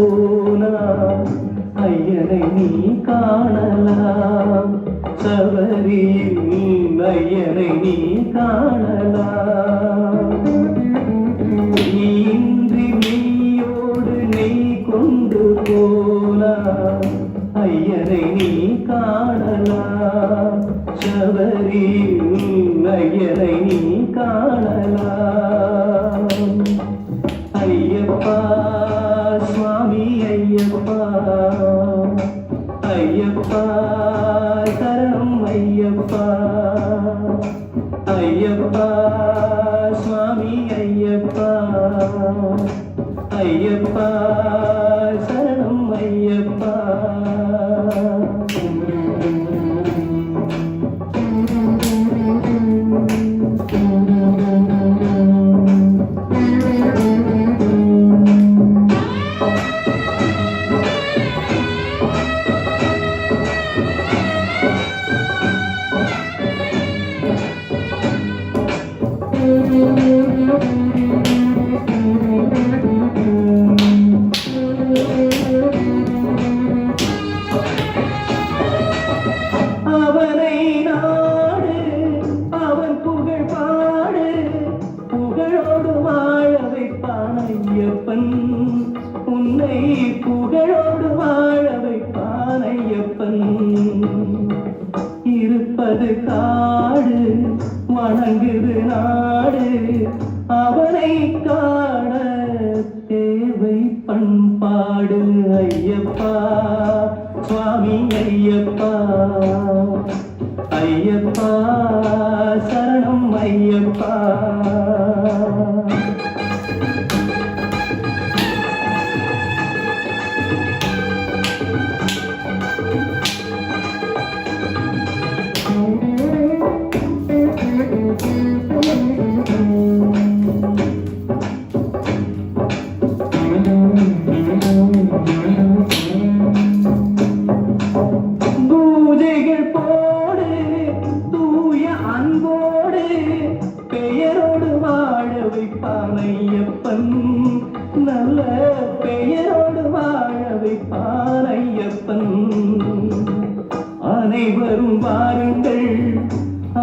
போனால் ஐயனை நீ காணலாம். சபரியில் ஐயனை நீ காணலாம். இன்றி நீயோடு நெய் கொண்டு போனால் ஐயனை நீ காணலாம். சபரியில் ஐயனை நீ காணலாம். ஐயப்பா சுவாமி ஐயப்பா, ஐயப்பா சரணம் ஐயப்பா, ஐயப்பா சுவாமி ஐயப்பா, ஐயப்பா சரணம் ஐயப்பா. அவனை நாடு, அவன் புகழ் பாடு, புகழோடு வாழ வைப்பான் ஐயப்பன். உன்னை புகழோடு வாழ வைப்பான் ஐயப்பன். இருப்பது காடு, வணங்குது நாடு, அவனை காண தேவை பண்பாடு. ஐயப்பா சுவாமி ஐயப்பா, ஐயப்பா சரணம் ஐயப்பா. பூஜைகள் போடு தூய அன்போடு, பெயரோடு வாழ வைப்பான் ஐயப்பன். நல்ல பெயரோடு வாழ வைப்பான் ஐயப்பன். அனைவரும் வாருங்கள்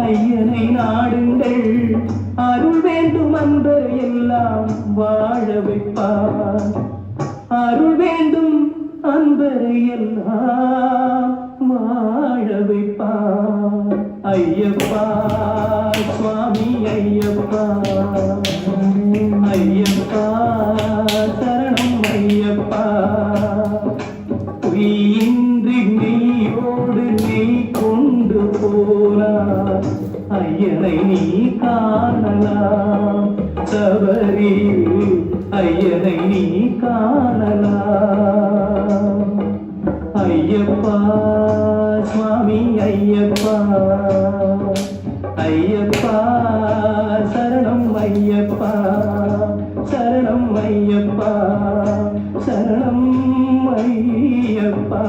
ஐயனை நாடுங்கள், அருள் வேண்டும் அன்பர் எல்லாம் வாழ வைப்பார். அருள் வேண்டும் அன்பரை எல்லாம் வாழ வைப்பார். ஐயப்பா சுவாமி ஐயப்பா, ஐயப்பா சரணம் ஐயப்பா. பொய்யின்றி நீயோடு நீ கொண்டு போனார் ஐயனை நீ காணலாம். சபரியில் ஐயனை நீ காணலாம். ஐயப்பா சுவாமி ஐயப்பா, ஐயப்பா சரணம் ஐயப்பா, சரணம் ஐயப்பா, சரணம் ஐயப்பா.